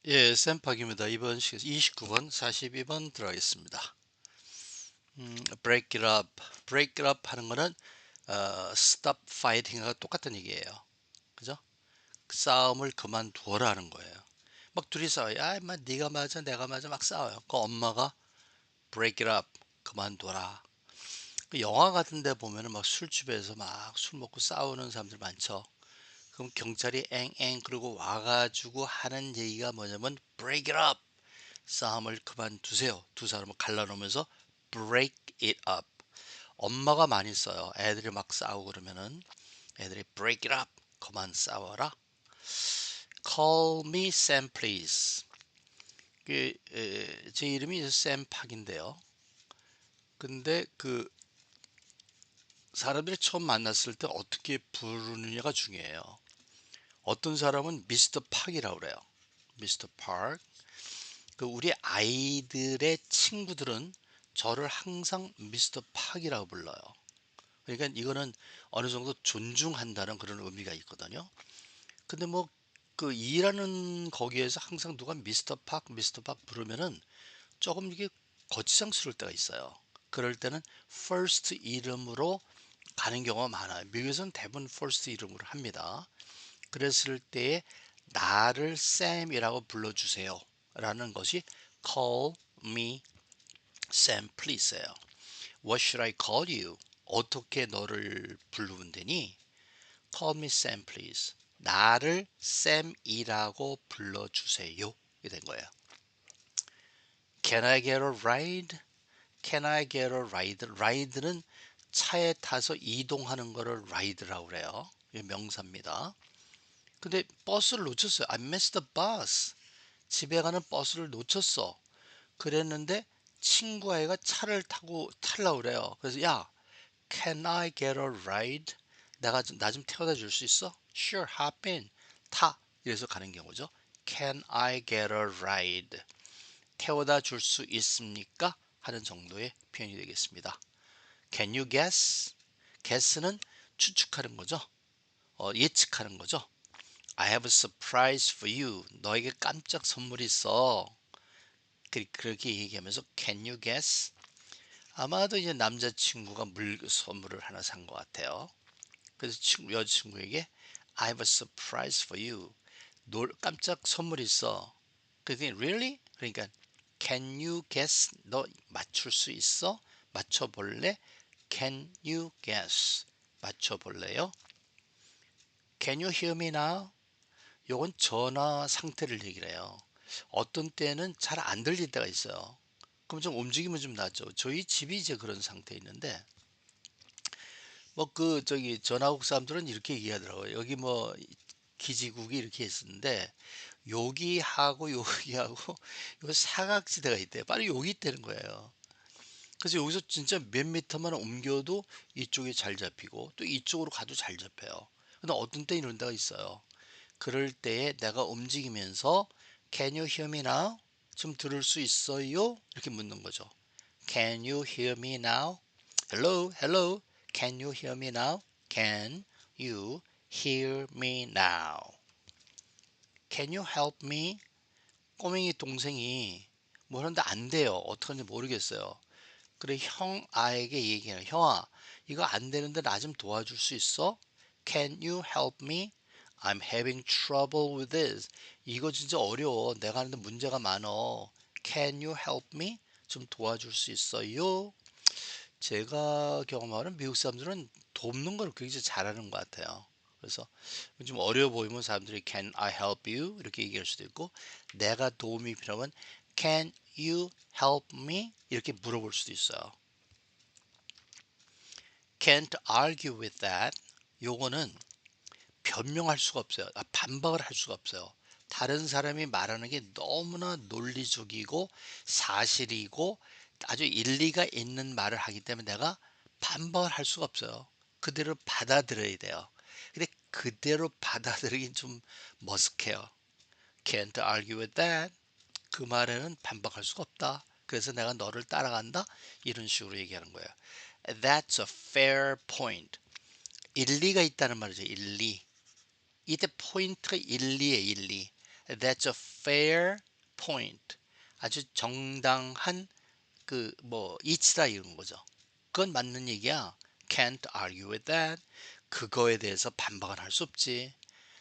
예, 쌤팍입니다. 이번 시간 29번, 42번 들어가겠습니다. break it up. break it up 하는 거는 stop fighting과 똑같은 얘기예요. 그죠? 싸움을 그만두어라 하는 거예요. 막 둘이 싸워요. 야, 인마 네가 맞아, 내가 맞아 막 싸워요. 그 엄마가 break it up, 그만둬라. 그 영화 같은 데 보면은 막 술집에서 막 술 먹고 싸우는 사람들 많죠. 그럼 경찰이 앵앵 그러고 와가지고 하는 얘기가 뭐냐면 break it up. 싸움을 그만두세요. 두 사람을 갈라놓으면서 break it up. 엄마가 많이 써요. 애들이 막 싸우고 그러면은 애들이 break it up. 그만 싸워라. Call me Sam please. 제 이름이 샘 팍인데요. 근데 그 사람들이 처음 만났을 때 어떻게 부르느냐가 중요해요. 어떤 사람은 미스터 팍이라고 그래요. 미스터 팍. 그 우리 아이들의 친구들은 저를 항상 미스터 팍이라고 불러요. 그러니까 이거는 어느 정도 존중한다는 그런 의미가 있거든요. 근데 뭐 그 일하는 거기에서 항상 누가 미스터 팍 부르면은 조금 이게 거치장스러울 때가 있어요. 그럴 때는 first 이름으로 가는 경우가 많아요. 미국에서는 대부분 first 이름으로 합니다. 그랬을 때에 나를 쌤이라고 불러주세요 라는 것이 call me Sam please예요. What should I call you? 어떻게 너를 부르면 되니? Call me Sam please. 나를 쌤이라고 불러주세요. 이게 된 거예요. Can I get a ride? Can I get a ride? ride는 차에 타서 이동하는 거를 ride라고 그래요. 이게 명사입니다. 근데 버스를 놓쳤어요. I missed the bus. 집에 가는 버스를 놓쳤어. 그랬는데 친구 아이가 차를 타고 타려고 그래요. 그래서 야, can I get a ride? 내가 나 좀 태워다 줄 수 있어? Sure, hop in. 타. 이래서 가는 경우죠. Can I get a ride? 태워다 줄 수 있습니까? 하는 정도의 표현이 되겠습니다. Can you guess? guess는 추측하는 거죠. 예측하는 거죠. I have a surprise for you. 너에게 깜짝 선물이 있어. 그렇게 얘기하면서 Can you guess? 아마도 이제 남자친구가 선물을 하나 산 것 같아요. 그래서 여자친구에게 I have a surprise for you. 깜짝 선물이 있어. 그랬더니 really? 그러니까 Can you guess? 너 맞출 수 있어? 맞춰볼래? Can you guess? 맞춰볼래요? Can you hear me now? 요건 전화 상태를 얘기를 해요. 어떤 때는 잘 안 들릴 때가 있어요. 그럼 좀 움직이면 좀 낫죠. 저희 집이 이제 그런 상태에 있는데 뭐 그 저기 전화국 사람들은 이렇게 얘기하더라고요. 여기 뭐 기지국이 이렇게 있었는데 여기하고 여기하고 요 사각지대가 있대요. 바로 여기 있다는 거예요. 그래서 여기서 진짜 몇 미터만 옮겨도 이쪽이 잘 잡히고 또 이쪽으로 가도 잘 잡혀요. 근데 어떤 때 이런 데가 있어요. 그럴 때에 내가 움직이면서 Can you hear me now? 좀 들을 수 있어요? 이렇게 묻는 거죠. Can you hear me now? Hello, hello. Can you hear me now? Can you hear me now? Can you help me? 꼬맹이 동생이 뭐 하는데 안 돼요. 어떡하는지 모르겠어요. 그래 형 아에게 얘기해요. 형아, 이거 안 되는데 나 좀 도와줄 수 있어? Can you help me? I'm having trouble with this. 이거 진짜 어려워. 내가 하는데 문제가 많어. Can you help me? 좀 도와줄 수 있어요? 제가 경험하는 미국 사람들은 돕는 걸 굉장히 잘하는 것 같아요. 그래서 좀 어려워 보이면 사람들이 Can I help you? 이렇게 얘기할 수도 있고 내가 도움이 필요하면 Can you help me? 이렇게 물어볼 수도 있어요. Can't argue with that. 요거는 변명할 수가 없어요. 반박을 할 수가 없어요. 다른 사람이 말하는 게 너무나 논리적이고 사실이고 아주 일리가 있는 말을 하기 때문에 내가 반박을 할 수가 없어요. 그대로 받아들여야 돼요. 근데 그대로 받아들이긴 좀 머쓱해요. Can't argue with that. 그 말에는 반박할 수가 없다. 그래서 내가 너를 따라간다. 이런 식으로 얘기하는 거예요. That's a fair point. 일리가 있다는 말이죠. 일리. 이때 포인트가 일리에 일리. That's a fair point. 아주 정당한 이치다 이런 거죠. 그건 맞는 얘기야. Can't argue with that. 그거에 대해서 반박을 할 수 없지.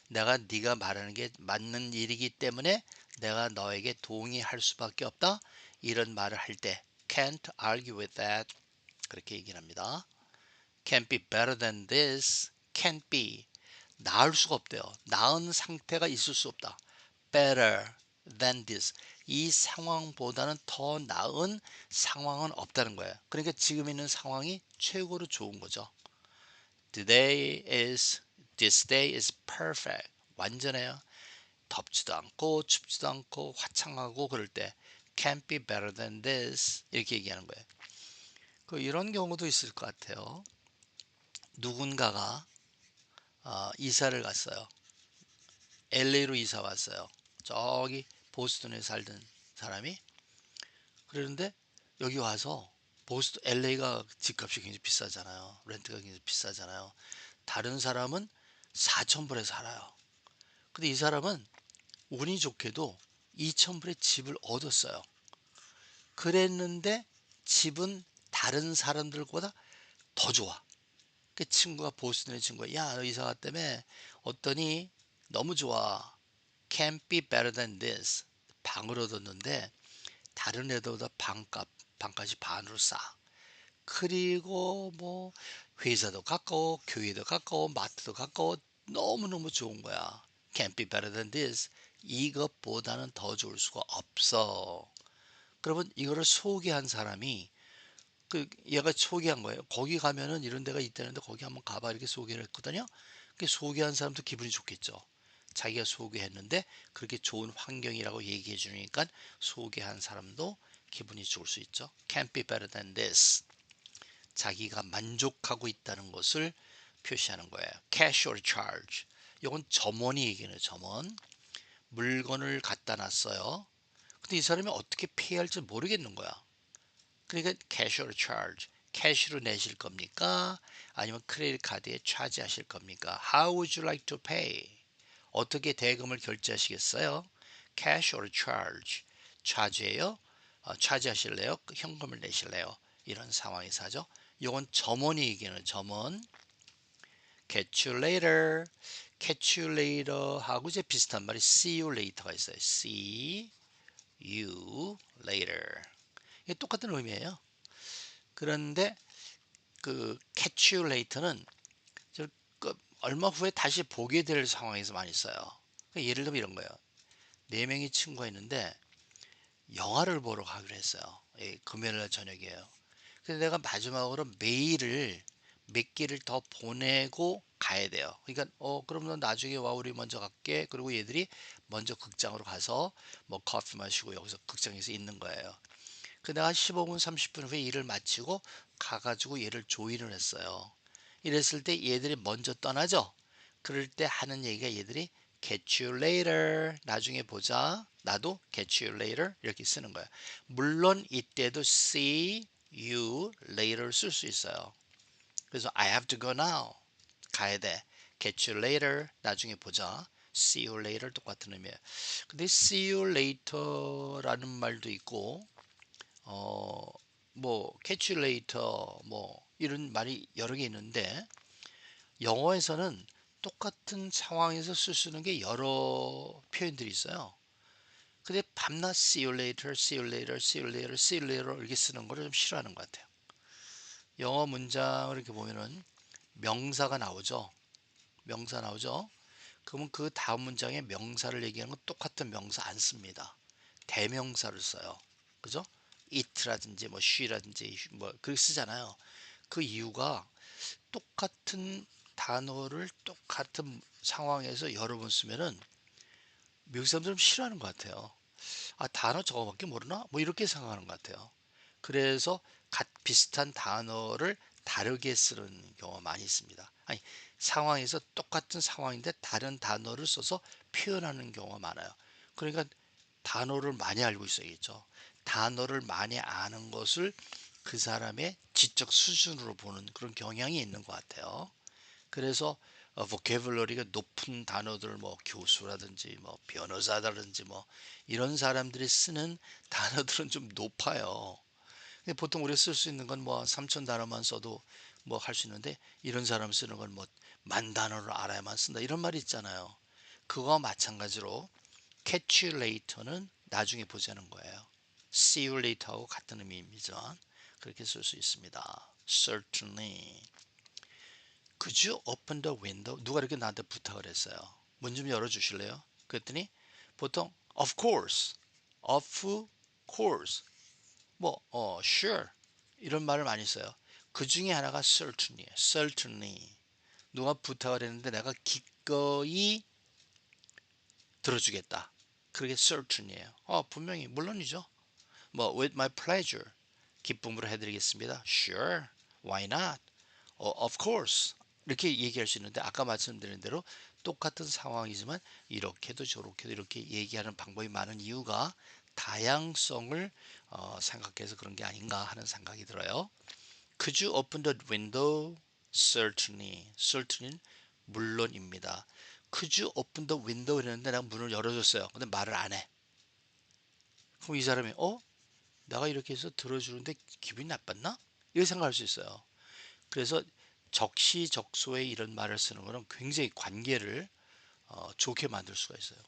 내가 네가 말하는 게 맞는 일이기 때문에 내가 너에게 동의할 수밖에 없다. 이런 말을 할 때 can't argue with that. 그렇게 얘기를 합니다. Can't be better than this. Can't be. 나을 수가 없대요. 나은 상태가 있을 수 없다. Better than this. 이 상황보다는 더 나은 상황은 없다는 거예요. 그러니까 지금 있는 상황이 최고로 좋은 거죠. This day is perfect. 완전해요. 덥지도 않고 춥지도 않고 화창하고 그럴 때 can't be better than this 이렇게 얘기하는 거예요. 이런 경우도 있을 것 같아요. 누군가가 이사를 갔어요. LA로 이사 왔어요. 저기 보스턴에 살던 사람이. 그러는데 여기 와서 LA가 집값이 굉장히 비싸잖아요. 렌트가 굉장히 비싸잖아요. 다른 사람은 4,000불에 살아요. 근데 이 사람은 운이 좋게도 2,000불에 집을 얻었어요. 그랬는데 집은 다른 사람들보다 더 좋아. 그 친구가 보스턴의 친구가 야, 너 이사 왔다며 어떠니? 너무 좋아. Can't be better than this. 방을 얻었는데 다른 애들보다 방값이 반으로 싸. 그리고 회사도 가까워, 교회도 가까워, 마트도 가까워. 너무너무 좋은 거야. Can't be better than this. 이것보다는 더 좋을 수가 없어. 그러면 이거를 소개한 사람이 얘가 소개한 거예요. 거기 가면은 이런 데가 있다는데 거기 한번 가봐 이렇게 소개를 했거든요. 그 소개한 사람도 기분이 좋겠죠. 자기가 소개했는데 그렇게 좋은 환경이라고 얘기해 주니까 소개한 사람도 기분이 좋을 수 있죠. Can't be better than this. 자기가 만족하고 있다는 것을 표시하는 거예요. Cash or charge. 이건 점원이 얘기해요. 점원. 물건을 갖다 놨어요. 근데 이 사람이 어떻게 페이할지 모르겠는 거야. 그러니까 cash or charge. 캐시로 내실 겁니까? 아니면 크레딧 카드에 차지하실 겁니까? How would you like to pay? 어떻게 대금을 결제하시겠어요? Cash or charge. 차지해요? 차지하실래요? 현금을 내실래요? 이런 상황에서 하죠. 이건 점원이 얘기하는 점원. Catch you later. Catch you later 하고 이제 비슷한 말이 see you later가 있어요. See you later. 이게 똑같은 의미예요. 그런데 catch you later는 얼마 후에 다시 보게 될 상황에서 많이 써요. 예를 들면 이런 거예요. 네 명이 친구가 있는데 영화를 보러 가기로 했어요. 금요일 날 저녁이에요. 그래서 내가 마지막으로 메일을 몇 개를 더 보내고 가야 돼요. 그러니까 그럼 너 나중에 와 우리 먼저 갈게. 그리고 얘들이 먼저 극장으로 가서 커피 마시고 여기서 극장에서 있는 거예요. 내가 15분 30분 후에 일을 마치고 가가지고 얘를 조인을 했어요. 이랬을 때 얘들이 먼저 떠나죠. 그럴 때 하는 얘기가 얘들이 catch you later 나중에 보자. 나도 catch you later 이렇게 쓰는 거야. 물론 이때도 see you later 쓸 수 있어요. 그래서 I have to go now 가야 돼. catch you later 나중에 보자. see you later 똑같은 의미예요. 근데 see you later라는 말도 있고 catch you later 이런 말이 여러 개 있는데 영어에서는 똑같은 상황에서 쓸 수 있는 게 여러 표현들이 있어요. 근데 밤낮 see you later, see you later, see you later, see you later 이렇게 쓰는 거를 좀 싫어하는 것 같아요. 영어 문장을 이렇게 보면은 명사가 나오죠. 명사 나오죠. 그러면 그 다음 문장에 명사를 얘기하는 건 똑같은 명사 안 씁니다. 대명사를 써요. 그죠? it라든지 she라든지 그렇게 쓰잖아요. 그 이유가 똑같은 단어를 똑같은 상황에서 여러 번 쓰면은 미국 사람들은 싫어하는 것 같아요. 단어 저거밖에 모르나? 이렇게 생각하는 것 같아요. 그래서 비슷한 단어를 다르게 쓰는 경우가 많이 있습니다. 아니, 상황에서 똑같은 상황인데 다른 단어를 써서 표현하는 경우가 많아요. 그러니까 단어를 많이 알고 있어야겠죠. 단어를 많이 아는 것을 그 사람의 지적 수준으로 보는 그런 경향이 있는 것 같아요. 그래서 보캐블러리가 높은 단어들 뭐 교수라든지 뭐 변호사라든지 뭐 이런 사람들이 쓰는 단어들은 좀 높아요. 근데 보통 우리가 쓸 수 있는 건 뭐 3천 단어만 써도 뭐 할 수 있는데 이런 사람 쓰는 건 뭐 만 단어를 알아야만 쓴다 이런 말이 있잖아요. 그거와 마찬가지로 catch you later는 나중에 보자는 거예요. see you later하고 같은 의미입니다. 그렇게 쓸 수 있습니다. certainly. Could you open the window? 누가 이렇게 나한테 부탁을 했어요. 문 좀 열어주실래요? 그랬더니 보통 of course, of course, 뭐 sure 이런 말을 많이 써요. 그 중에 하나가 certainly, certainly. 누가 부탁을 했는데 내가 기꺼이 들어주겠다. 그게 certainly예요. 분명히 물론이죠. 뭐 with my pleasure 기쁨으로 해드리겠습니다. Sure, why not? Of course 이렇게 얘기할 수 있는데 아까 말씀드린 대로 똑같은 상황이지만 이렇게도 저렇게도 이렇게 얘기하는 방법이 많은 이유가 다양성을 생각해서 그런 게 아닌가 하는 생각이 들어요. Could you open the window? Certainly. Certainly 물론입니다. Could you open the window? 이랬는데 내가 문을 열어줬어요. 근데 말을 안 해. 그럼 이 사람이 내가 이렇게 해서 들어주는데 기분이 나빴나? 이렇게 생각할 수 있어요. 그래서 적시적소에 이런 말을 쓰는 것은 굉장히 관계를 좋게 만들 수가 있어요.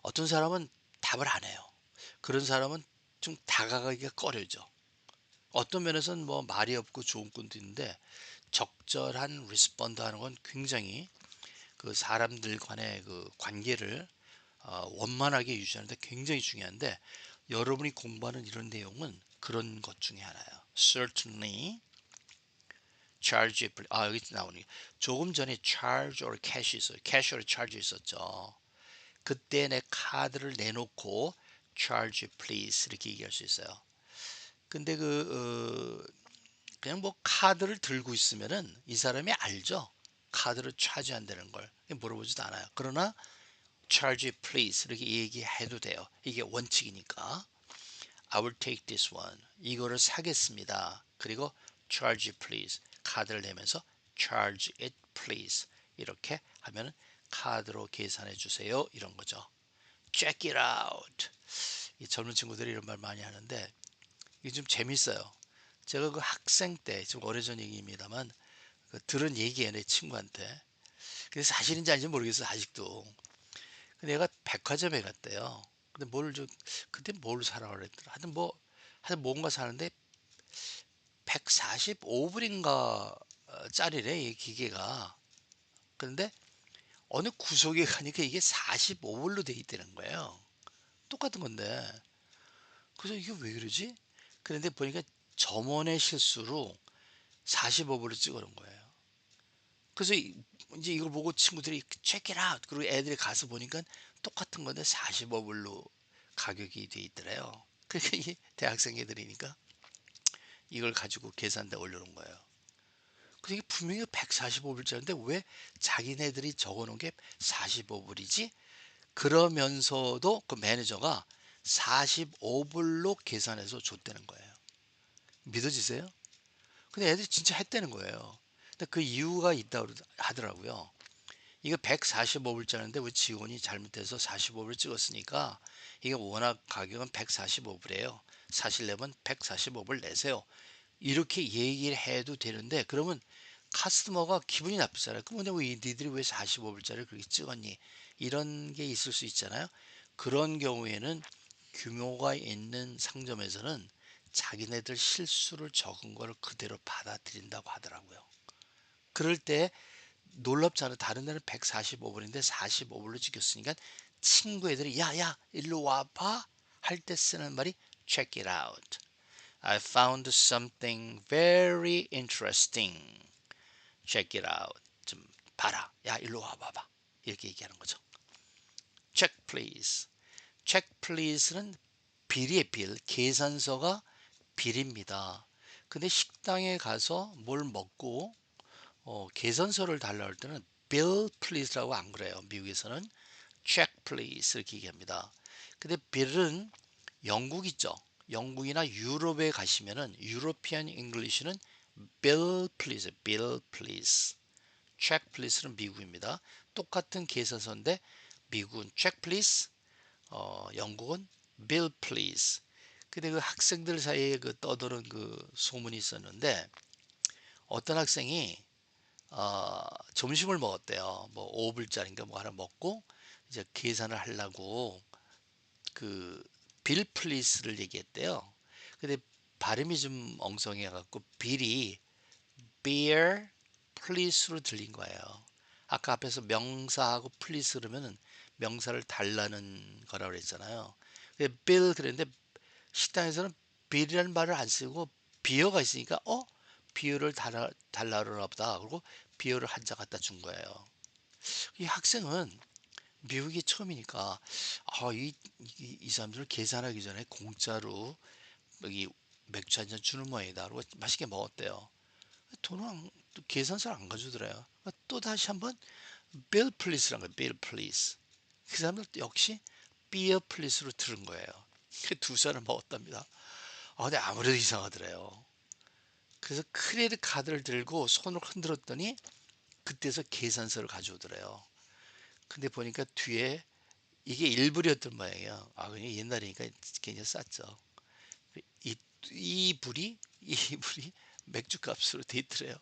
어떤 사람은 답을 안 해요. 그런 사람은 좀 다가가기가 꺼려져. 어떤 면에서는 뭐 말이 없고 좋은 꾼도 있는데 적절한 리스폰드 하는 건 굉장히 그 사람들 간의 그 관계를 원만하게 유지하는데 굉장히 중요한데 여러분이 공부하는 이런 내용은 그런 것 중에 하나예요. Certainly charge 여기 나오니 조금 전에 charge or cash 있어요. cash or charge 있었죠. 그때 내 카드를 내놓고 charge please 이렇게 얘기할 수 있어요. 근데 그냥 뭐 카드를 들고 있으면은 이 사람이 알죠. 카드를 차지한다는 걸 물어보지도 않아요. 그러나 charge please 이렇게 얘기해도 돼요. 이게 원칙이니까. I will take this one. 이거를 사겠습니다. 그리고 charge please. 카드를 내면서 charge it please. 이렇게 하면 카드로 계산해 주세요. 이런 거죠. check it out. 이 젊은 친구들이 이런 말 많이 하는데 이게 좀 재밌어요. 제가 그 학생 때, 좀 오래전 얘기입니다만, 들은 얘기예요, 내 친구한테. 근데 사실인지 아닌지 모르겠어요, 아직도. 근데 얘가 백화점에 갔대요. 근데 그때 뭘 사라고 그랬더라. 하여튼 뭔가 사는데 145불인가 짜리래, 이 기계가. 그런데 어느 구석에 가니까 이게 45불로 돼 있다는 거예요. 똑같은 건데. 그래서 이게 왜 그러지? 그런데 보니까 점원의 실수로 45불을 찍어 놓은 거예요. 그래서 이제 이걸 보고 친구들이 check it out. 그리고 애들이 가서 보니까 똑같은 건데 45불로 가격이 돼 있더래요. 그러니까 이게 대학생 애들이니까 이걸 가지고 계산대 올려놓은 거예요. 그래서 이게 분명히 145불짜리인데 왜 자기네들이 적어놓은 게 45불이지? 그러면서도 그 매니저가 45불로 계산해서 줬다는 거예요. 믿어지세요? 근데 애들이 진짜 했다는 거예요. 근데 그 이유가 있다고 하더라고요. 이거 145불짜리인데 왜 직원이 잘못해서 45불 찍었으니까 이게 워낙 가격은 145불이에요. 사실려면 145불 내세요. 이렇게 얘기를 해도 되는데 그러면 카스터머가 기분이 나쁘잖아요. 그럼 왜 니들이 왜 45불짜리를 그렇게 찍었니? 이런 게 있을 수 있잖아요. 그런 경우에는 규모가 있는 상점에서는 자기네들 실수를 적은 걸 그대로 받아들인다고 하더라고요. 그럴 때 놀랍잖아. 다른 데는 145불인데 45불로 찍혔으니까 친구 애들이 야야 일로 와봐 할 때 쓰는 말이 check it out. I found something very interesting. Check it out. 좀 봐라. 야 일로 와봐봐. 이렇게 얘기하는 거죠. Check please. Check please는 빌이에요. 빌. 계산서가 빌입니다. 근데 식당에 가서 뭘 먹고 계산서를 달라 할 때는 bill please라고 안 그래요. 미국에서는 check please 이렇게 얘기합니다. 근데 bill은 영국 있죠. 영국이나 유럽에 가시면은 유로피안 잉글리시는 bill please, bill please. check please는 미국입니다. 똑같은 계산서인데 미국은 check please, 영국은 bill please. 근데 그 학생들 사이에 그 떠도는 그 소문이 있었는데 어떤 학생이 점심을 먹었대요. 뭐 5불짜리인가 뭐 하나 먹고 이제 계산을 하려고 그 빌 플리스를 얘기했대요. 근데 발음이 좀 엉성해 갖고 빌이 beer please로 들린 거예요. 아까 앞에서 명사하고 please 그러면은 명사를 달라는 거라고 그랬잖아요. 근데 bill 그랬는데 식당에서는 bill이라는 말을 안 쓰고 비어가 있으니까 비어를 달라 그러나 보다. 그리고 비어를 한 잔 갖다 준 거예요. 이 학생은 미국이 처음이니까 이 사람들은 계산하기 전에 공짜로 여기 맥주 한 잔 주는 모양이다. 그리고 맛있게 먹었대요. 돈은 계산서를 안 가져오더래요. 또 다시 한번 bill please란 거예요. bill please. 그 사람들 역시 beer please로 들은 거예요. 두 잔을 먹었답니다. 근데 아무래도 이상하더래요. 그래서 크레딧 카드를 들고 손을 흔들었더니 그때서 계산서를 가져오더래요. 근데 보니까 뒤에 이게 일불이었던 모양이에요. 그냥 옛날이니까 굉장히 쌌죠. 이, 이 불이 맥주 값으로 돼 있더래요.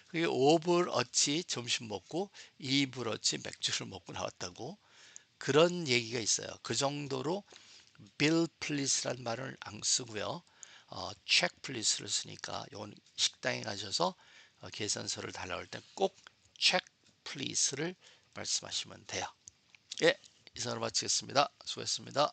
그게 5불 어치 점심 먹고 2불 어치 맥주를 먹고 나왔다고 그런 얘기가 있어요. 그 정도로 bill please란 말을 안 쓰고요. check please를 쓰니까 이건 식당에 가셔서 계산서를 달라올 때 꼭 check please를 말씀하시면 돼요. 예, 이상으로 마치겠습니다. 수고했습니다.